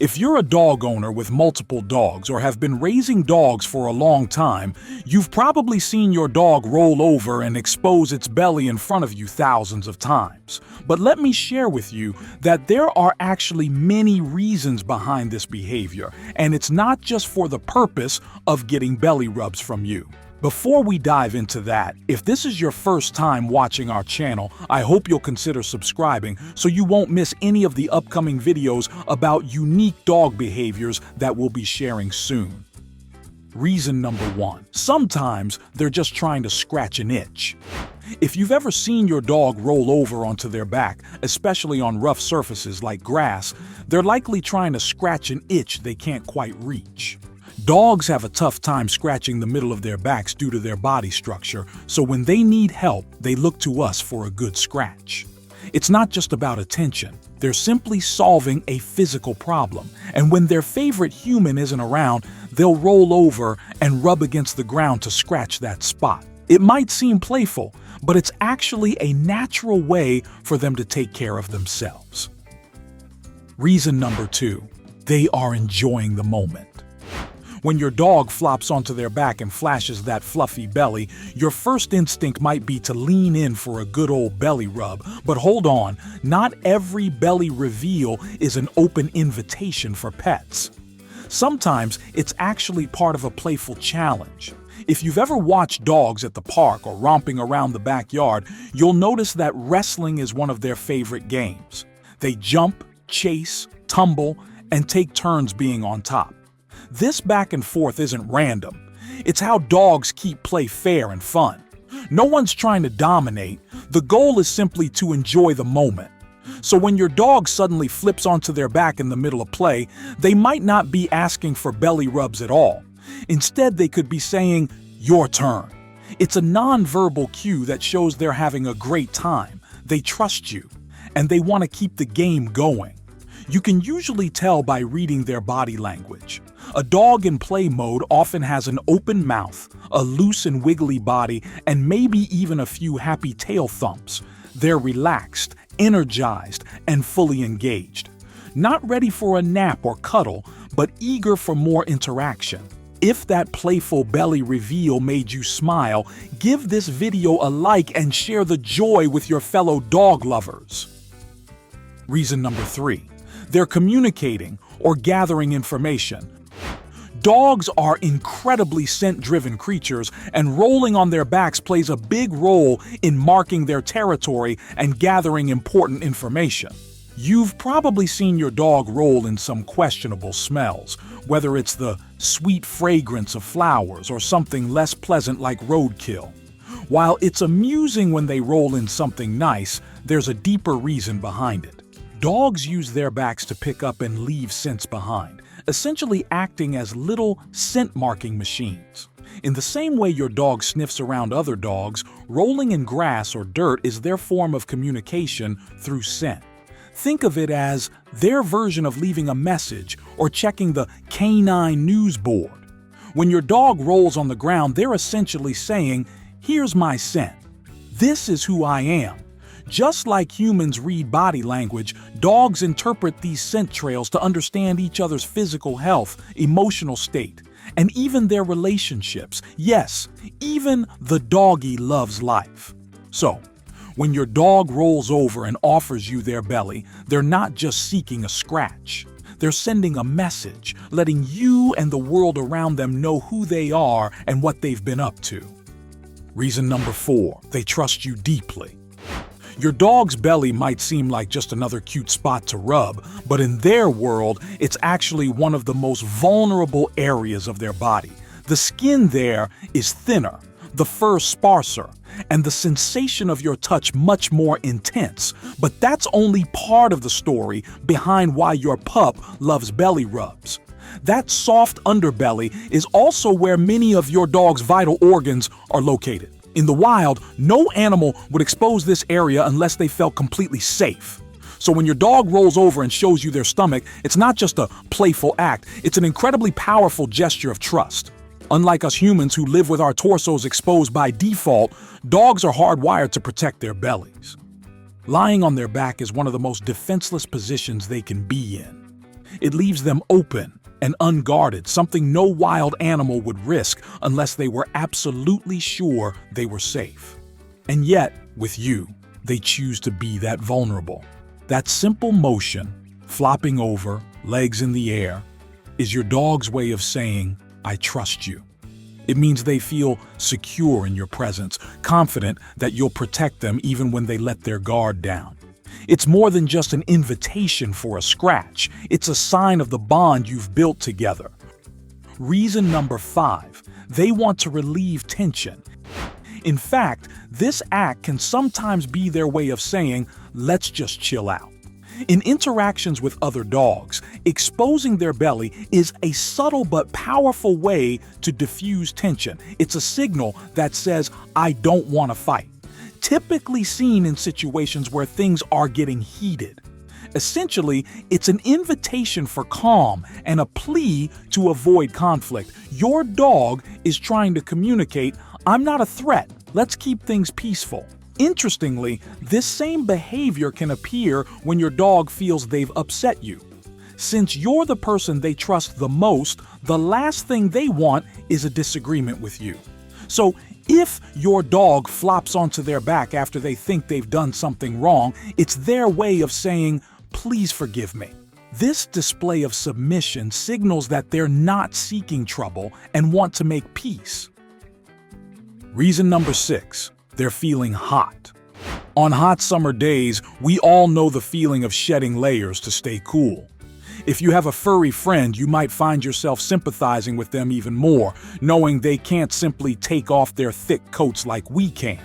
If you're a dog owner with multiple dogs or have been raising dogs for a long time, you've probably seen your dog roll over and expose its belly in front of you thousands of times. But let me share with you that there are actually many reasons behind this behavior, and it's not just for the purpose of getting belly rubs from you. Before we dive into that, if this is your first time watching our channel, I hope you'll consider subscribing so you won't miss any of the upcoming videos about unique dog behaviors that we'll be sharing soon. Reason number 1. Sometimes they're just trying to scratch an itch. If you've ever seen your dog roll over onto their back, especially on rough surfaces like grass, they're likely trying to scratch an itch they can't quite reach. Dogs have a tough time scratching the middle of their backs due to their body structure, so when they need help, they look to us for a good scratch. It's not just about attention. They're simply solving a physical problem, and when their favorite human isn't around, they'll roll over and rub against the ground to scratch that spot. It might seem playful, but it's actually a natural way for them to take care of themselves. Reason number 2. They are enjoying the moment. When your dog flops onto their back and flashes that fluffy belly, your first instinct might be to lean in for a good old belly rub. But hold on, not every belly reveal is an open invitation for pets. Sometimes it's actually part of a playful challenge. If you've ever watched dogs at the park or romping around the backyard, you'll notice that wrestling is one of their favorite games. They jump, chase, tumble, and take turns being on top. This back and forth isn't random. It's how dogs keep play fair and fun. No one's trying to dominate. The goal is simply to enjoy the moment. So when your dog suddenly flips onto their back in the middle of play, they might not be asking for belly rubs at all. Instead, they could be saying, "Your turn." It's a nonverbal cue that shows they're having a great time. They trust you, and they want to keep the game going. You can usually tell by reading their body language. A dog in play mode often has an open mouth, a loose and wiggly body, and maybe even a few happy tail thumps. They're relaxed, energized, and fully engaged. Not ready for a nap or cuddle, but eager for more interaction. If that playful belly reveal made you smile, give this video a like and share the joy with your fellow dog lovers. Reason number 3. They're communicating or gathering information. Dogs are incredibly scent-driven creatures, and rolling on their backs plays a big role in marking their territory and gathering important information. You've probably seen your dog roll in some questionable smells, whether it's the sweet fragrance of flowers or something less pleasant like roadkill. While it's amusing when they roll in something nice, there's a deeper reason behind it. Dogs use their backs to pick up and leave scents behind, essentially acting as little scent-marking machines. In the same way your dog sniffs around other dogs, rolling in grass or dirt is their form of communication through scent. Think of it as their version of leaving a message or checking the canine news board. When your dog rolls on the ground, they're essentially saying, "Here's my scent. This is who I am." Just like humans read body language, dogs interpret these scent trails to understand each other's physical health, emotional state, and even their relationships. Yes, even the doggy loves life. So, when your dog rolls over and offers you their belly, they're not just seeking a scratch. They're sending a message, letting you and the world around them know who they are and what they've been up to. Reason number 4, they trust you deeply. Your dog's belly might seem like just another cute spot to rub, but in their world, it's actually one of the most vulnerable areas of their body. The skin there is thinner, the fur sparser, and the sensation of your touch much more intense. But that's only part of the story behind why your pup loves belly rubs. That soft underbelly is also where many of your dog's vital organs are located. In the wild, no animal would expose this area unless they felt completely safe. So when your dog rolls over and shows you their stomach, it's not just a playful act, it's an incredibly powerful gesture of trust. Unlike us humans who live with our torsos exposed by default, dogs are hardwired to protect their bellies. Lying on their back is one of the most defenseless positions they can be in. It leaves them open and unguarded, something no wild animal would risk unless they were absolutely sure they were safe. And yet, with you, they choose to be that vulnerable. That simple motion, flopping over, legs in the air, is your dog's way of saying, "I trust you." It means they feel secure in your presence, confident that you'll protect them even when they let their guard down. It's more than just an invitation for a scratch. It's a sign of the bond you've built together. Reason number 5, they want to relieve tension. In fact, this act can sometimes be their way of saying, "Let's just chill out." In interactions with other dogs, exposing their belly is a subtle but powerful way to diffuse tension. It's a signal that says, "I don't want to fight." Typically seen in situations where things are getting heated. Essentially, it's an invitation for calm and a plea to avoid conflict. Your dog is trying to communicate, "I'm not a threat. Let's keep things peaceful." Interestingly, this same behavior can appear when your dog feels they've upset you. Since you're the person they trust the most, the last thing they want is a disagreement with you. So, if your dog flops onto their back after they think they've done something wrong, it's their way of saying, "Please forgive me." This display of submission signals that they're not seeking trouble and want to make peace. Reason number 6, they're feeling hot. On hot summer days, we all know the feeling of shedding layers to stay cool. If you have a furry friend, you might find yourself sympathizing with them even more, knowing they can't simply take off their thick coats like we can.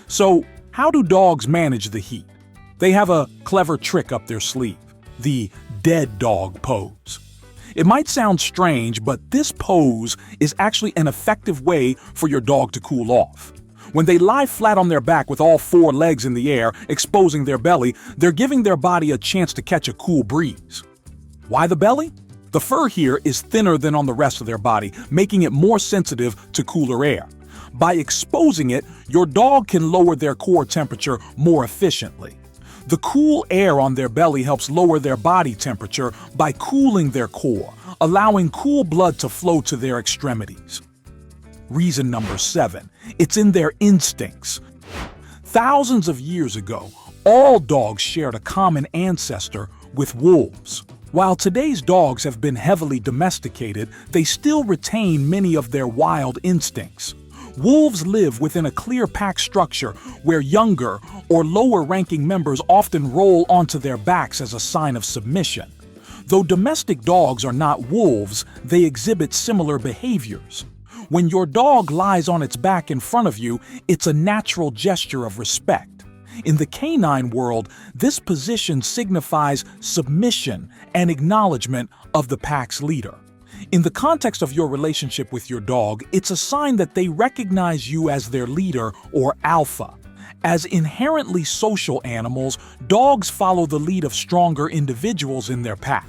So, how do dogs manage the heat? They have a clever trick up their sleeve, the dead dog pose. It might sound strange, but this pose is actually an effective way for your dog to cool off. When they lie flat on their back with all 4 legs in the air, exposing their belly, they're giving their body a chance to catch a cool breeze. Why the belly? The fur here is thinner than on the rest of their body, making it more sensitive to cooler air. By exposing it, your dog can lower their core temperature more efficiently. The cool air on their belly helps lower their body temperature by cooling their core, allowing cool blood to flow to their extremities. Reason number 7, it's in their instincts. Thousands of years ago, all dogs shared a common ancestor with wolves. While today's dogs have been heavily domesticated, they still retain many of their wild instincts. Wolves live within a clear pack structure where younger or lower-ranking members often roll onto their backs as a sign of submission. Though domestic dogs are not wolves, they exhibit similar behaviors. When your dog lies on its back in front of you, it's a natural gesture of respect. In the canine world, this position signifies submission and acknowledgement of the pack's leader. In the context of your relationship with your dog, it's a sign that they recognize you as their leader or alpha. As inherently social animals, dogs follow the lead of stronger individuals in their pack.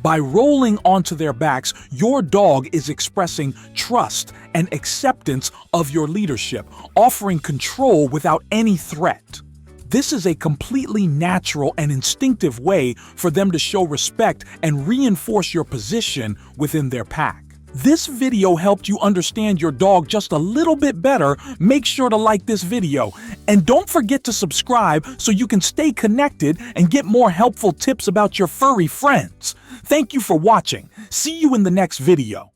By rolling onto their backs, your dog is expressing trust and acceptance of your leadership, offering control without any threat. This is a completely natural and instinctive way for them to show respect and reinforce your position within their pack. This video helped you understand your dog just a little bit better. Make sure to like this video. And don't forget to subscribe so you can stay connected and get more helpful tips about your furry friends. Thank you for watching. See you in the next video.